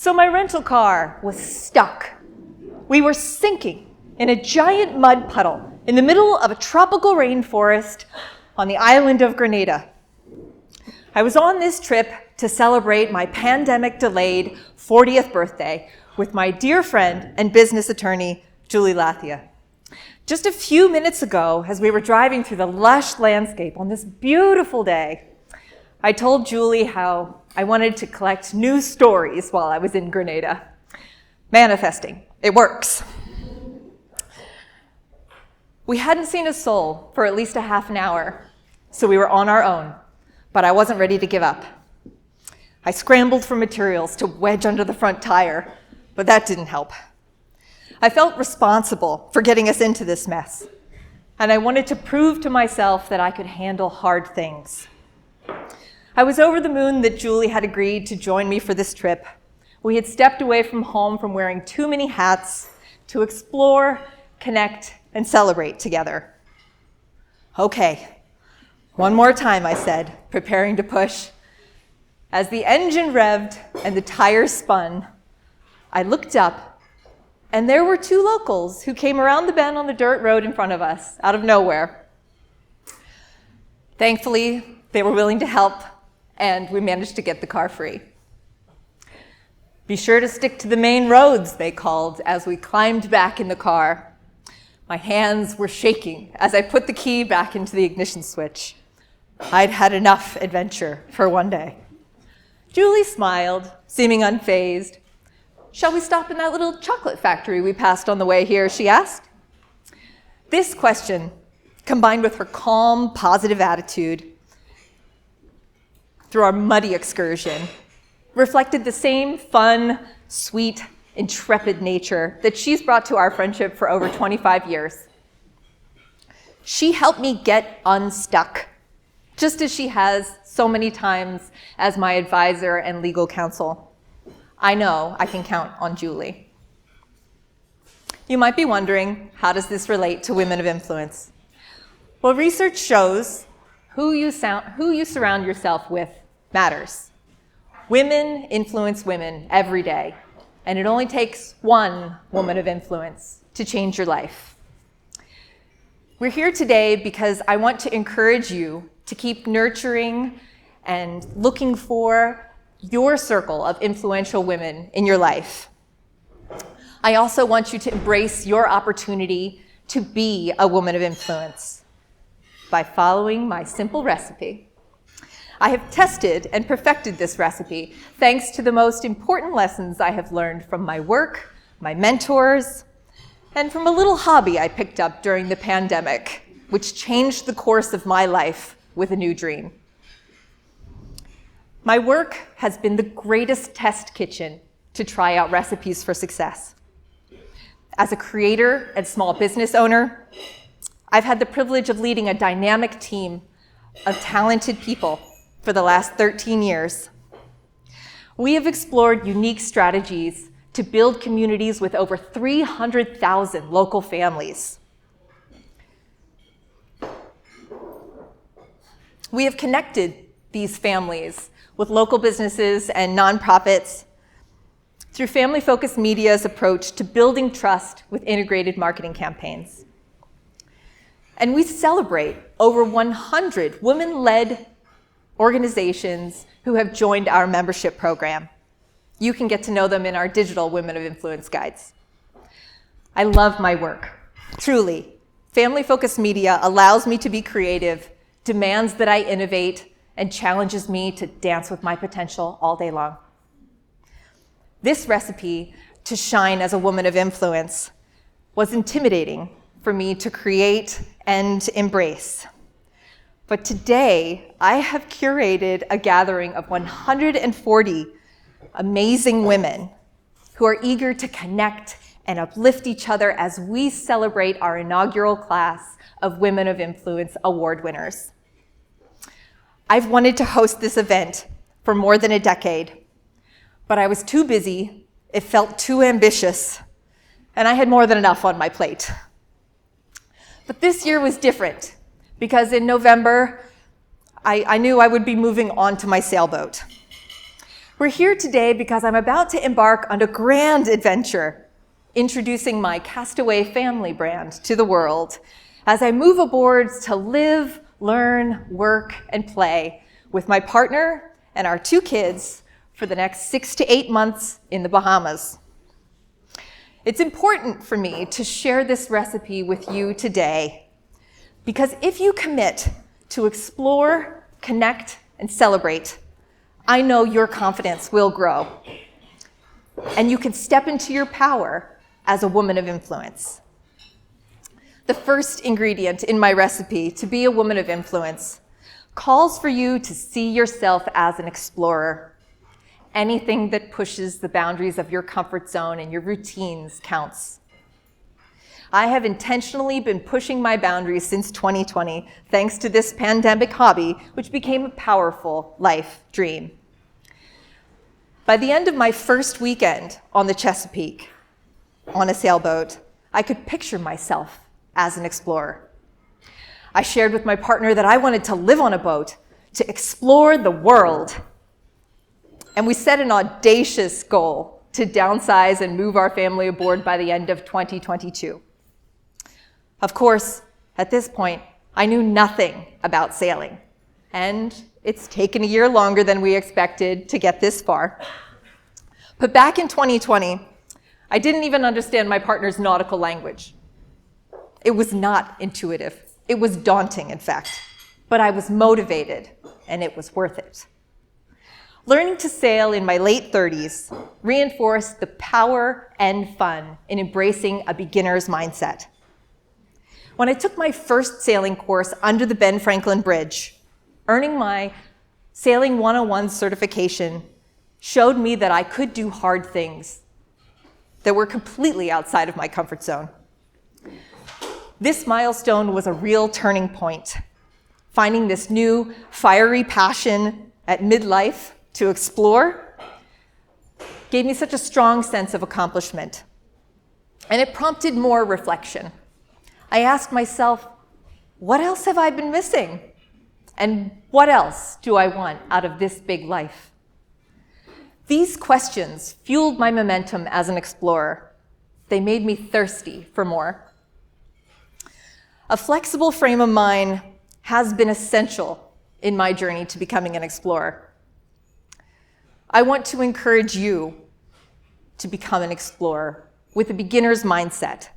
So my rental car was stuck. We were sinking in a giant mud puddle in the middle of a tropical rainforest on the island of Grenada. I was on this trip to celebrate my pandemic-delayed 40th birthday with my dear friend and business attorney, Julie Lathia. Just a few minutes ago, as we were driving through the lush landscape on this beautiful day, I told Julie how I wanted to collect news stories while I was in Grenada. Manifesting, it works. We hadn't seen a soul for at least a half an hour, so we were on our own, but I wasn't ready to give up. I scrambled for materials to wedge under the front tire, but that didn't help. I felt responsible for getting us into this mess, and I wanted to prove to myself that I could handle hard things. I was over the moon that Julie had agreed to join me for this trip. We had stepped away from home from wearing too many hats to explore, connect, and celebrate together. Okay, one more time, I said, preparing to push. As the engine revved and the tires spun, I looked up, and there were two locals who came around the bend on the dirt road in front of us, out of nowhere. Thankfully, they were willing to help, and we managed to get the car free. Be sure to stick to the main roads, they called as we climbed back in the car. My hands were shaking as I put the key back into the ignition switch. I'd had enough adventure for one day. Julie smiled, seeming unfazed. "Shall we stop in that little chocolate factory we passed on the way here?" she asked. This question, combined with her calm, positive attitude through our muddy excursion, reflected the same fun, sweet, intrepid nature that she's brought to our friendship for over 25 years. She helped me get unstuck, just as she has so many times as my advisor and legal counsel. I know I can count on Julie. You might be wondering, how does this relate to women of influence? Well, research shows who you surround yourself with matters. Women influence women every day, and it only takes one woman of influence to change your life. We're here today because I want to encourage you to keep nurturing and looking for your circle of influential women in your life. I also want you to embrace your opportunity to be a woman of influence by following my simple recipe. I have tested and perfected this recipe thanks to the most important lessons I have learned from my work, my mentors, and from a little hobby I picked up during the pandemic, which changed the course of my life with a new dream. My work has been the greatest test kitchen to try out recipes for success. As a creator and small business owner, I've had the privilege of leading a dynamic team of talented people for the last 13 years. We have explored unique strategies to build communities with over 300,000 local families. We have connected these families with local businesses and nonprofits through family-focused media's approach to building trust with integrated marketing campaigns. And we celebrate over 100 women-led organizations who have joined our membership program. You can get to know them in our digital Women of Influence guides. I love my work, truly. Family-focused media allows me to be creative, demands that I innovate, and challenges me to dance with my potential all day long. This recipe to shine as a woman of influence was intimidating for me to create and embrace. But today, I have curated a gathering of 140 amazing women who are eager to connect and uplift each other as we celebrate our inaugural class of Women of Influence award winners. I've wanted to host this event for more than a decade, but I was too busy, it felt too ambitious, and I had more than enough on my plate. But this year was different, because in November, I knew I would be moving on to my sailboat. We're here today because I'm about to embark on a grand adventure, introducing my Castaway Family brand to the world as I move aboard to live, learn, work, and play with my partner and our 2 kids for the next 6 to 8 months in the Bahamas. It's important for me to share this recipe with you today because if you commit to explore, connect, and celebrate, I know your confidence will grow, and you can step into your power as a woman of influence. The first ingredient in my recipe to be a woman of influence calls for you to see yourself as an explorer. Anything that pushes the boundaries of your comfort zone and your routines counts. I have intentionally been pushing my boundaries since 2020, thanks to this pandemic hobby, which became a powerful life dream. By the end of my first weekend on the Chesapeake, on a sailboat, I could picture myself as an explorer. I shared with my partner that I wanted to live on a boat, to explore the world. And we set an audacious goal to downsize and move our family aboard by the end of 2022. Of course, at this point, I knew nothing about sailing, and it's taken a year longer than we expected to get this far. But back in 2020, I didn't even understand my partner's nautical language. It was not intuitive. It was daunting, in fact, but I was motivated, and it was worth it. Learning to sail in my late 30s reinforced the power and fun in embracing a beginner's mindset. When I took my first sailing course under the Ben Franklin Bridge, earning my Sailing 101 certification showed me that I could do hard things that were completely outside of my comfort zone. This milestone was a real turning point. Finding this new fiery passion at midlife to explore gave me such a strong sense of accomplishment, and it prompted more reflection. I asked myself, what else have I been missing? And what else do I want out of this big life? These questions fueled my momentum as an explorer. They made me thirsty for more. A flexible frame of mind has been essential in my journey to becoming an explorer. I want to encourage you to become an explorer with a beginner's mindset.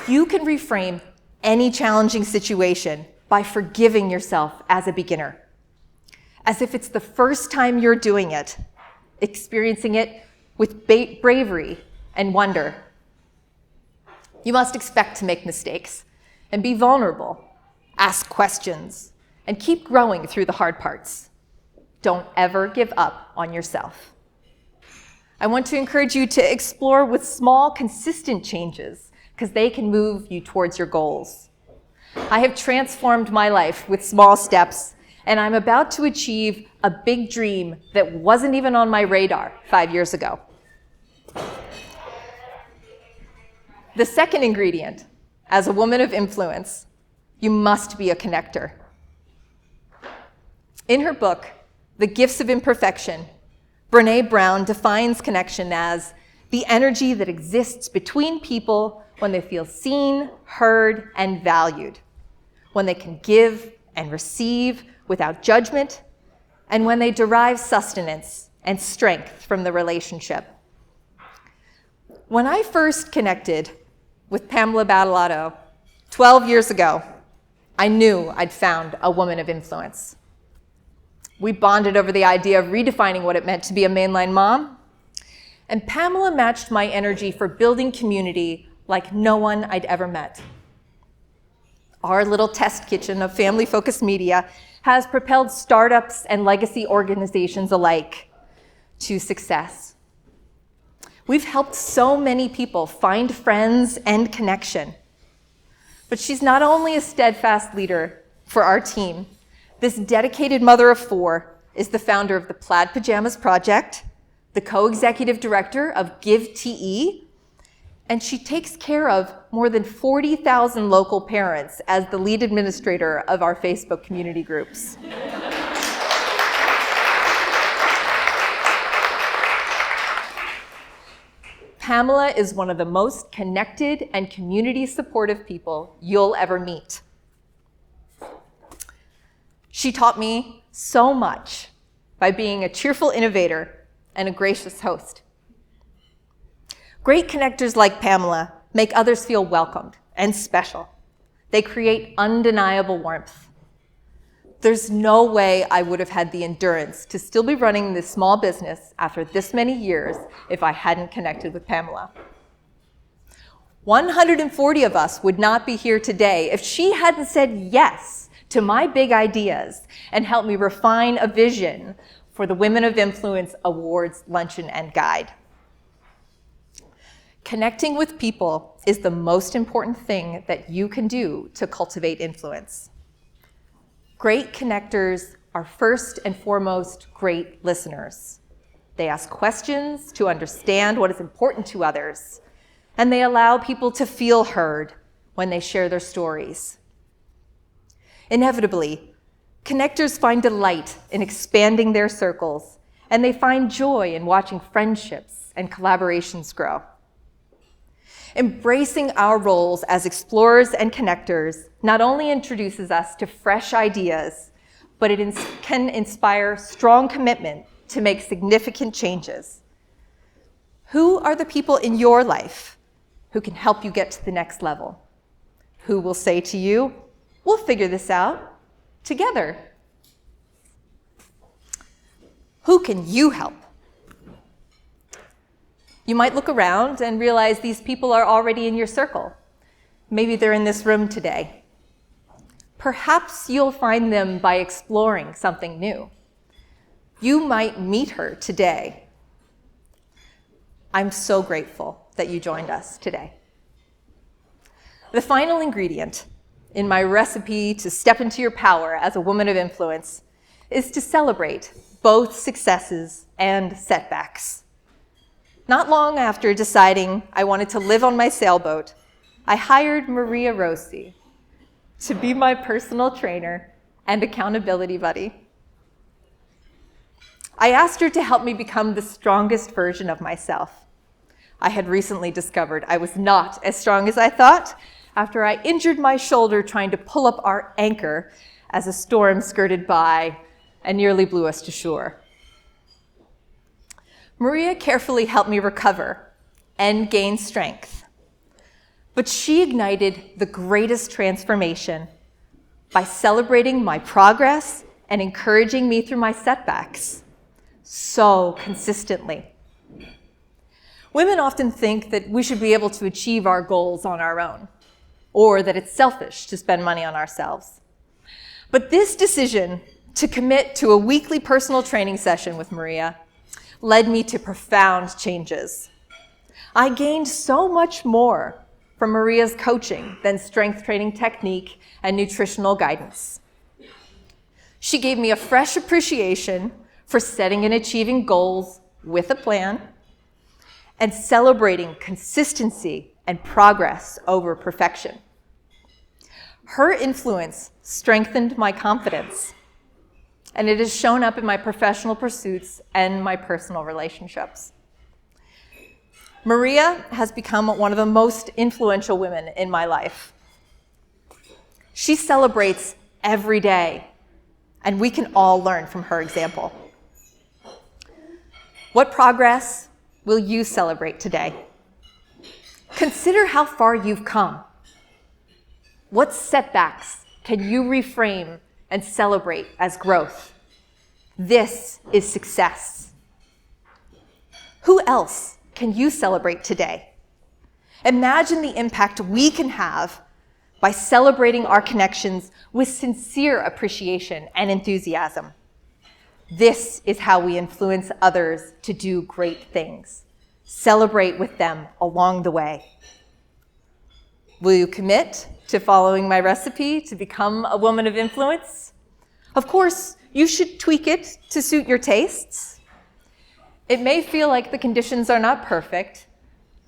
You can reframe any challenging situation by forgiving yourself as a beginner, as if it's the first time you're doing it, experiencing it with bravery and wonder. You must expect to make mistakes and be vulnerable, ask questions, and keep growing through the hard parts. Don't ever give up on yourself. I want to encourage you to explore with small, consistent changes because they can move you towards your goals. I have transformed my life with small steps, and I'm about to achieve a big dream that wasn't even on my radar 5 years ago. The second ingredient, as a woman of influence, you must be a connector. In her book, The Gifts of Imperfection, Brené Brown defines connection as the energy that exists between people when they feel seen, heard, and valued, when they can give and receive without judgment, and when they derive sustenance and strength from the relationship. When I first connected with Pamela Badalato 12 years ago, I knew I'd found a woman of influence. We bonded over the idea of redefining what it meant to be a mainline mom, and Pamela matched my energy for building community like no one I'd ever met. Our little test kitchen of family-focused media has propelled startups and legacy organizations alike to success. We've helped so many people find friends and connection. But she's not only a steadfast leader for our team. This dedicated mother of 4 is the founder of the Plaid Pajamas Project, the co-executive director of GiveTE, and she takes care of more than 40,000 local parents as the lead administrator of our Facebook community groups. Pamela is one of the most connected and community-supportive people you'll ever meet. She taught me so much by being a cheerful innovator and a gracious host. Great connectors like Pamela make others feel welcomed and special. They create undeniable warmth. There's no way I would have had the endurance to still be running this small business after this many years if I hadn't connected with Pamela. 140 of us would not be here today if she hadn't said yes to my big ideas and helped me refine a vision for the Women of Influence Awards Luncheon and Guide. Connecting with people is the most important thing that you can do to cultivate influence. Great connectors are first and foremost great listeners. They ask questions to understand what is important to others, and they allow people to feel heard when they share their stories. Inevitably, connectors find delight in expanding their circles, and they find joy in watching friendships and collaborations grow. Embracing our roles as explorers and connectors not only introduces us to fresh ideas, but it can inspire strong commitment to make significant changes. Who are the people in your life who can help you get to the next level? Who will say to you, "We'll figure this out together"? Who can you help? You might look around and realize these people are already in your circle. Maybe they're in this room today. Perhaps you'll find them by exploring something new. You might meet her today. I'm so grateful that you joined us today. The final ingredient in my recipe to step into your power as a woman of influence is to celebrate both successes and setbacks. Not long after deciding I wanted to live on my sailboat, I hired Maria Rossi to be my personal trainer and accountability buddy. I asked her to help me become the strongest version of myself. I had recently discovered I was not as strong as I thought after I injured my shoulder trying to pull up our anchor as a storm skirted by and nearly blew us to shore. Maria carefully helped me recover and gain strength. But she ignited the greatest transformation by celebrating my progress and encouraging me through my setbacks so consistently. Women often think that we should be able to achieve our goals on our own, or that it's selfish to spend money on ourselves. But this decision to commit to a weekly personal training session with Maria led me to profound changes. I gained so much more from Maria's coaching than strength training technique and nutritional guidance. She gave me a fresh appreciation for setting and achieving goals with a plan and celebrating consistency and progress over perfection. Her influence strengthened my confidence, and it has shown up in my professional pursuits and my personal relationships. Maria has become one of the most influential women in my life. She celebrates every day, and we can all learn from her example. What progress will you celebrate today? Consider how far you've come. What setbacks can you reframe and celebrate as growth? This is success. Who else can you celebrate today? Imagine the impact we can have by celebrating our connections with sincere appreciation and enthusiasm. This is how we influence others to do great things. Celebrate with them along the way. Will you commit to following my recipe to become a woman of influence? Of course, you should tweak it to suit your tastes. It may feel like the conditions are not perfect,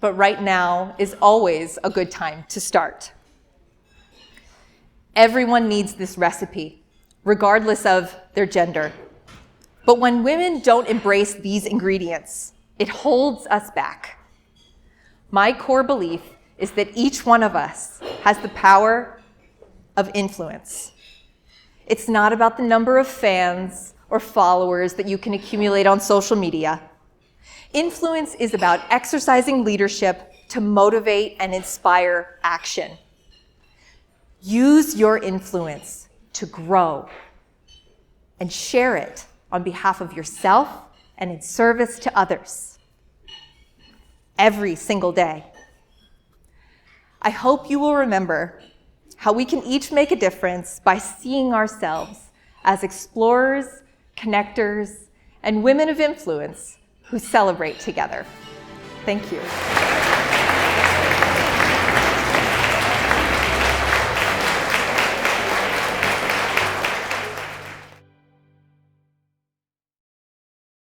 but right now is always a good time to start. Everyone needs this recipe, regardless of their gender. But when women don't embrace these ingredients, it holds us back. My core belief is that each one of us has the power of influence. It's not about the number of fans or followers that you can accumulate on social media. Influence is about exercising leadership to motivate and inspire action. Use your influence to grow and share it on behalf of yourself and in service to others every single day. I hope you will remember how we can each make a difference by seeing ourselves as explorers, connectors, and women of influence who celebrate together. Thank you.